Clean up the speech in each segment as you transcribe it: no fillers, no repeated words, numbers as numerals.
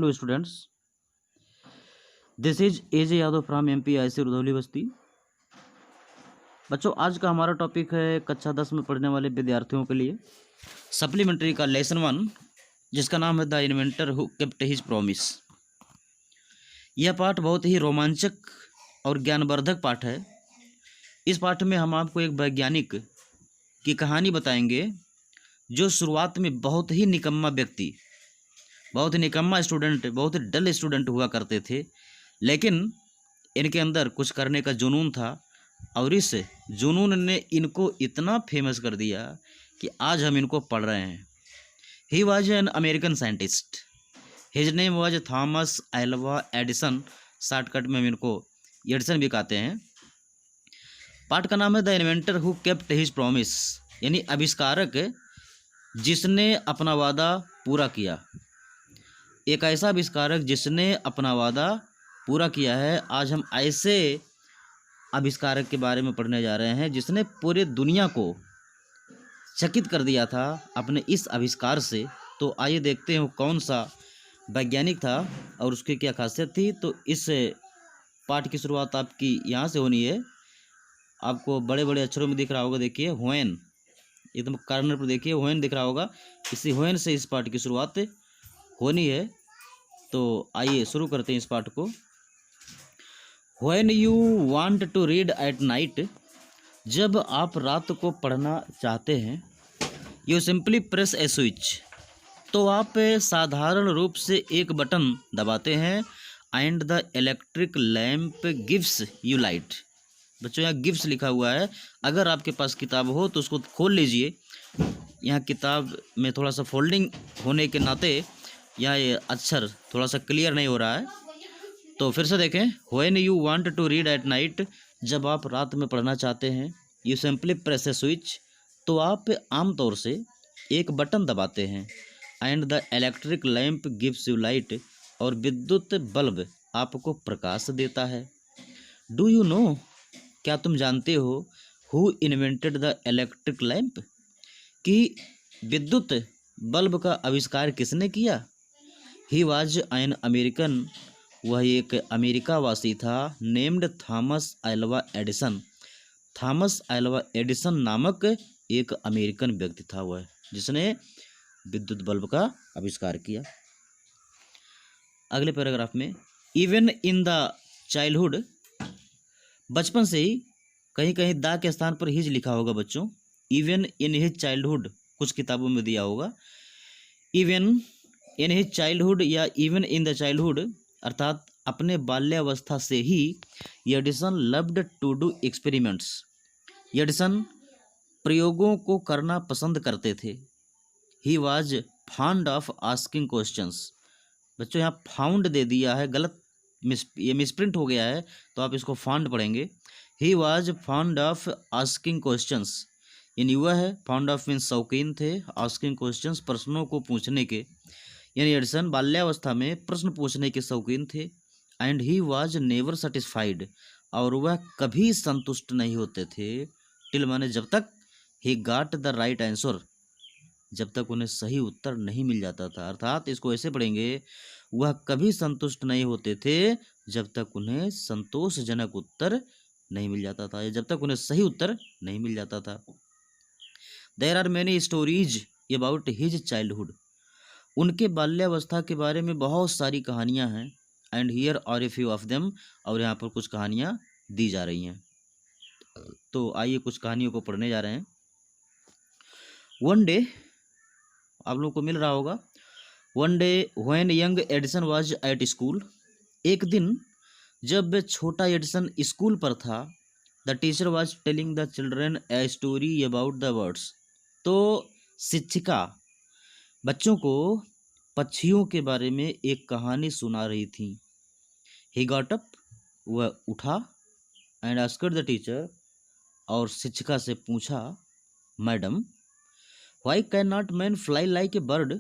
Hello students, this is AJ Yadav from MP IC Rudhauli बस्ती। बच्चों, आज का हमारा टॉपिक है कक्षा 10 में पढ़ने वाले विद्यार्थियों के लिए सप्लीमेंट्री का लेसन 1, जिसका नाम है the inventor who kept his promise. यह पाठ बहुत ही रोमांचक और ज्ञानवर्धक पाठ है। इस पाठ में हम आपको एक वैज्ञानिक की कहानी बताएंगे जो शुरुआत में बहुत ही निकम्मा व्यक्ति, बहुत ही निकम्मा स्टूडेंट, बहुत ही डल स्टूडेंट हुआ करते थे, लेकिन इनके अंदर कुछ करने का जुनून था और इस जुनून ने इनको इतना फेमस कर दिया कि आज हम इनको पढ़ रहे हैं। He was an American scientist, his name was Thomas Alva Edison. Shortcut में हम इनको एडिसन भी कहते हैं। पाठ का नाम है the inventor who kept his promise, यानी आविष्कारक जिसने अपना वादा पूरा किया। एक ऐसा आविष्कारक जिसने अपना वादा पूरा किया है। आज हम ऐसे आविष्कारक के बारे में पढ़ने जा रहे हैं जिसने पूरे दुनिया को चकित कर दिया था अपने इस आविष्कार से। तो आइए देखते हैं कौन सा वैज्ञानिक था और उसकी क्या खासियत थी। तो इस पाठ की शुरुआत आपकी यहाँ से होनी है। आपको बड़े बड़े अक्षरों में दिख रहा होगा, देखिए व्हेन, एकदम कॉर्नर पर देखिए व्हेन दिख रहा होगा। इसी व्हेन से इस पाठ की शुरुआत होनी है। तो आइए शुरू करते हैं इस पाठ को। When you want to read at night, जब आप रात को पढ़ना चाहते हैं, you simply press a switch, तो आप साधारण रूप से एक बटन दबाते हैं। and the electric lamp gives you light। बच्चों, यहाँ गिव्स लिखा हुआ है। अगर आपके पास किताब हो तो उसको खोल लीजिए। यहाँ किताब में थोड़ा सा फोल्डिंग होने के नाते यहाँ ये अक्षर थोड़ा सा क्लियर नहीं हो रहा है। तो फिर से देखें। When you want to read at night, जब आप रात में पढ़ना चाहते हैं, you simply press a switch, तो आप आमतौर से एक बटन दबाते हैं। And the electric lamp gives you light, और विद्युत बल्ब आपको प्रकाश देता है। डू यू नो, क्या तुम जानते हो, who invented the electric lamp, कि विद्युत बल्ब का आविष्कार किसने किया। ही वॉज एन अमेरिकन, वह एक अमेरिकावासी था। Named Thomas Alva Edison, Thomas Alva Edison नामक एक अमेरिकन व्यक्ति था वह, जिसने विद्युत बल्ब का आविष्कार किया। अगले पैराग्राफ में, इवन इन द चाइल्डहुड, बचपन से ही, कहीं कहीं दा के स्थान पर हिज लिखा होगा बच्चों। इवन इन हिज चाइल्डहुड कुछ किताबों में दिया होगा। इवन इन हिज चाइल्डहुड या इवन इन द चाइल्डहुड, अर्थात अपने बाल्यावस्था से ही Edison loved to do experiments, Edison प्रयोगों को करना पसंद करते थे। He was fond of asking questions. बच्चों, यहाँ फाउंड दे दिया है, गलत ये मिसप्रिंट हो गया है, तो आप इसको फॉन्ड पढ़ेंगे। ही was fond of asking questions, यानी वह है, फाउंड ऑफ मीन्स शौकीन थे, आस्किंग क्वेश्चंस प्रश्नों को पूछने के, यानी एडिसन बाल्यावस्था में प्रश्न पूछने के शौकीन थे। And he was never satisfied, और वह कभी संतुष्ट नहीं होते थे। टिल माने जब तक, ही गाट द राइट आंसर, जब तक उन्हें सही उत्तर नहीं मिल जाता था। अर्थात इसको ऐसे पढ़ेंगे, वह कभी संतुष्ट नहीं होते थे जब तक उन्हें संतोषजनक उत्तर नहीं मिल जाता था, या जब तक उन्हें सही उत्तर नहीं मिल जाता था। There are many stories about his childhood, उनके बाल्यावस्था के बारे में बहुत सारी कहानियां हैं। And here are a few of them, और यहाँ पर कुछ कहानियां दी जा रही हैं। तो आइए कुछ कहानियों को पढ़ने जा रहे हैं। वन डे, आप लोगों को मिल रहा होगा। One day when young Edison was at school, एक दिन जब छोटा एडिसन स्कूल पर था, the teacher was telling the children a story about the birds, तो शिक्षिका बच्चों को पक्षियों के बारे में एक कहानी सुना रही थी। ही गॉट अप, वह उठा, एंड आस्क्ड द टीचर, और शिक्षिका से पूछा, madam why can not man fly like a bird.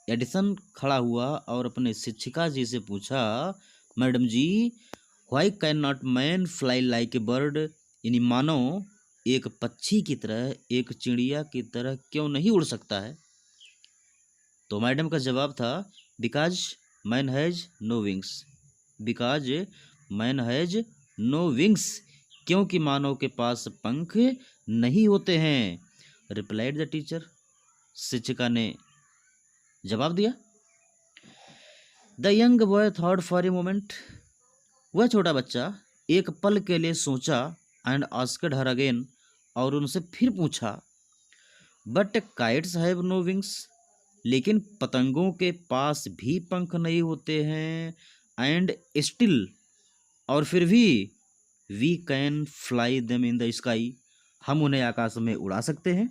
Edison खड़ा हुआ और अपने शिक्षिका जी से पूछा, मैडम जी, why can not man fly like a bird, यानी मानो एक पक्षी की तरह, एक चिड़िया की तरह क्यों नहीं उड़ सकता है। तो मैडम का जवाब था, because man has no wings, because man has no wings, क्योंकि मानव के पास पंख नहीं होते हैं। रिप्लाइड द टीचर, शिक्षिका ने जवाब दिया। The young boy thought for a moment, वह छोटा बच्चा एक पल के लिए सोचा। एंड आस्क्ड हर अगेन, और उनसे फिर पूछा। But kites have no wings, लेकिन पतंगों के पास भी पंख नहीं होते हैं। एंड स्टिल, और फिर भी, we can fly them in the sky, हम उन्हें आकाश में उड़ा सकते हैं।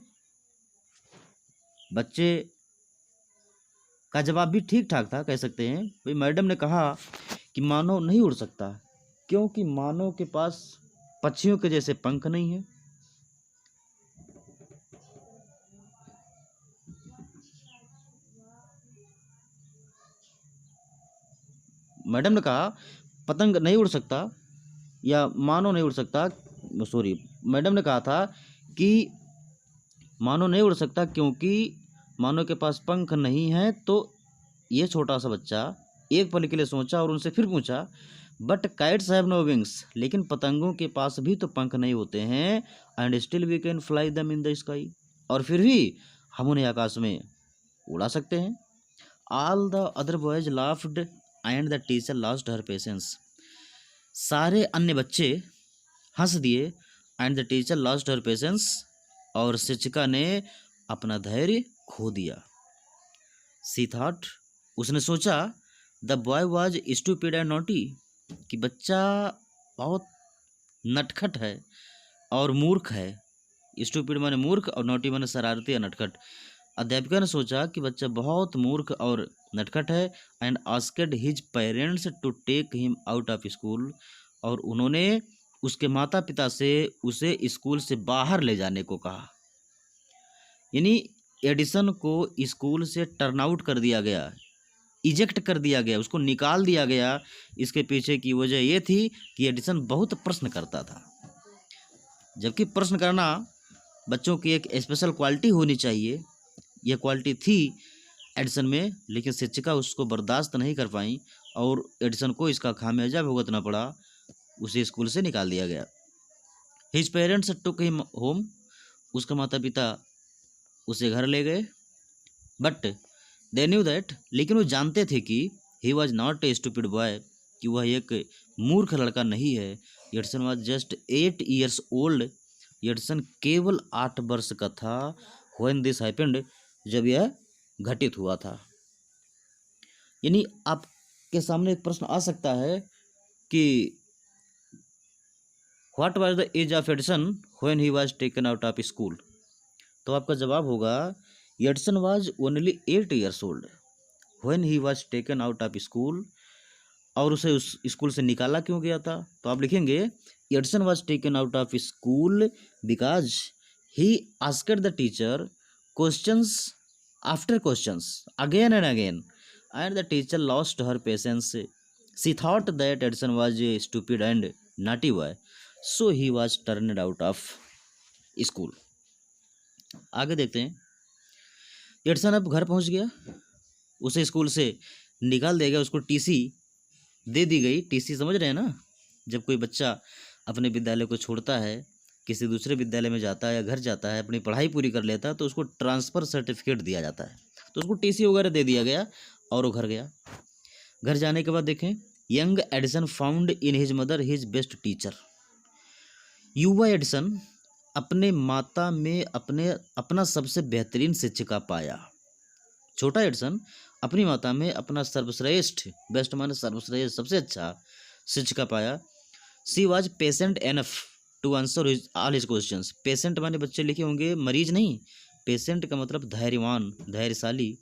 बच्चे का जवाब भी ठीक ठाक था, कह सकते हैं। भाई मैडम ने कहा कि मानव नहीं उड़ सकता, क्योंकि मानव के पास पक्षियों के जैसे पंख नहीं है। मैडम ने कहा पतंग नहीं उड़ सकता या मानव नहीं उड़ सकता, सॉरी, मैडम ने कहा था कि मानव नहीं उड़ सकता क्योंकि मानव के पास पंख नहीं है। तो ये छोटा सा बच्चा एक पल के लिए सोचा और उनसे फिर पूछा, but kites have no wings, लेकिन पतंगों के पास भी तो पंख नहीं होते हैं। And still we can fly them in the sky, और फिर भी हम उन्हें आकाश में उड़ा सकते हैं। All the other boys laughed and the teacher lost her patience, सारे अन्य बच्चे हंस दिए। And the teacher lost her patience, और शिक्षिका ने अपना धैर्य खो दिया। सी थॉट, उसने सोचा, the boy was stupid and naughty, कि बच्चा बहुत नटखट है और मूर्ख है। स्टूपिड माने मूर्ख और नॉटी माने शरारती या नटखट। अध्यापिका ने सोचा कि बच्चा बहुत मूर्ख और नटखट है। And asked his parents to take him out of school, और उन्होंने उसके माता पिता से उसे स्कूल से बाहर ले जाने को कहा। यानी एडिसन को स्कूल से टर्न आउट कर दिया गया, इजेक्ट कर दिया गया, उसको निकाल दिया गया। इसके पीछे की वजह यह थी कि एडिसन बहुत प्रश्न करता था, जबकि प्रश्न करना बच्चों की एक स्पेशल क्वालिटी होनी चाहिए। यह क्वालिटी थी एडिसन में, लेकिन शिक्षिका उसको बर्दाश्त नहीं कर पाई और एडिसन को इसका खामियाजा भुगतना पड़ा, उसे स्कूल से निकाल दिया गया। His parents took him home, उसका माता पिता उसे घर ले गए। बट दे न्यू दैट, लेकिन वो जानते थे कि he was not a stupid boy, कि वह एक मूर्ख लड़का नहीं है। Edison was just 8 years old, Edison केवल 8 वर्ष का था। व्हेन दिस हैपेंड, जब यह घटित हुआ था। यानी आपके सामने एक प्रश्न आ सकता है कि what was the age of Edison when he was taken out of school, तो आपका जवाब होगा Edison was only 8 years old when he was taken out of school. और उसे उस स्कूल से निकाला क्यों गया था, तो आप लिखेंगे Edison was taken out of school because he asked the teacher questions after questions again and again, and the teacher lost her patience. She thought that Edison was a stupid and naughty boy, so he was turned out of school. आगे देखते हैं। Edison अब घर पहुंच गया, उसे school से निकाल दिया गया, उसको टीसी दे दी गई। टीसी समझ रहे हैं ना, जब कोई बच्चा अपने विद्यालय को छोड़ता है, किसी दूसरे विद्यालय में जाता है या घर जाता है, अपनी पढ़ाई पूरी कर लेता है, तो उसको ट्रांसफ़र सर्टिफिकेट दिया जाता है। तो उसको टीसी वगैरह दे दिया गया और वो घर गया। घर जाने के बाद देखें, young Edison found in his mother his best teacher. युवा एडिसन अपने माता में अपना सबसे बेहतरीन शिक्षिका पाया। छोटा एडिसन अपनी माता में अपना सर्वश्रेष्ठ, बेस्ट माने सर्वश्रेष्ठ, सबसे अच्छा शिक्षिका पाया। She was patient enough to answer all his questions. Patient माने बच्चे लिखे होंगे मरीज नहीं, पेशेंट का मतलब धैर्यवान, धैर्यशाली।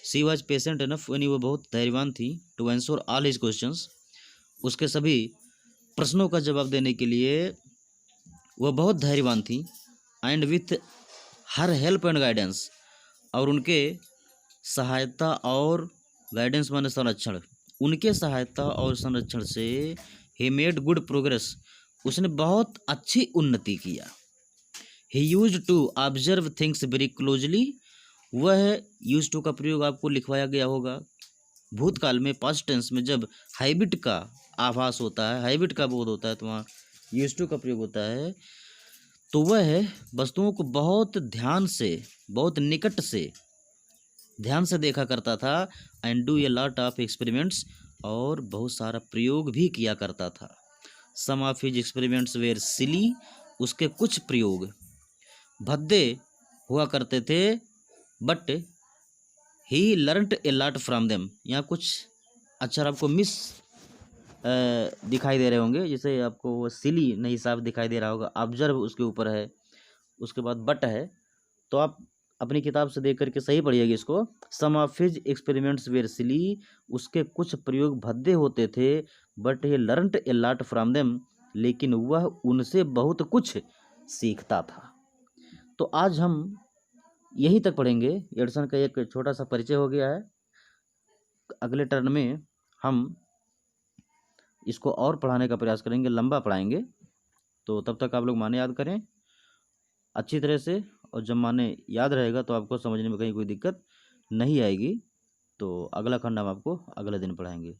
सी वाज पेशेंट एनफ, यानी वो बहुत धैर्यवान थी। To answer all his questions, उसके सभी प्रश्नों का जवाब देने के लिए वह बहुत धैर्यवान थी। And with her help and guidance, और उनके सहायता और गाइडेंस माने संरक्षण, उनके सहायता और संरक्षण से ही मेड गुड प्रोग्रेस, उसने बहुत अच्छी उन्नति किया। He used to observe things very closely, वह यूज टू का प्रयोग आपको लिखवाया गया होगा भूतकाल में पास्ट टेंस में जब हैबिट का आभास होता है, हैबिट का बोध होता है, तो वहाँ यूज्ड टू का प्रयोग होता है। तो वह वस्तुओं को बहुत ध्यान से, बहुत निकट से, ध्यान से देखा करता था। And do a lot of experiments, और बहुत सारा प्रयोग भी किया करता था। सम ऑफ हिज एक्सपेरिमेंट्स वेर सिली, उसके कुछ प्रयोग भद्दे हुआ करते थे। But he learned a lot from them, यहाँ कुछ अक्षर आपको मिस दिखाई दे रहे होंगे, जैसे आपको वो सिली नहीं साफ दिखाई दे रहा होगा, ऑब्जर्व उसके ऊपर है, उसके बाद बट है। तो आप अपनी किताब से देख करके सही पढ़िएगा इसको। सम ऑफ हिज एक्सपेरिमेंट्स वेर सिली, उसके कुछ प्रयोग भद्दे होते थे। But he learned a lot from them, लेकिन वह उनसे बहुत कुछ सीखता था। तो आज हम यहीं तक पढ़ेंगे। एडिसन का एक छोटा सा परिचय हो गया है। अगले टर्न में हम इसको और पढ़ाने का प्रयास करेंगे, लंबा पढ़ाएंगे। तो तब तक आप लोग माने याद करें अच्छी तरह से, और जब माने याद रहेगा तो आपको समझने में कहीं कोई दिक्कत नहीं आएगी। तो अगला खंड हम आपको अगले दिन पढ़ाएंगे।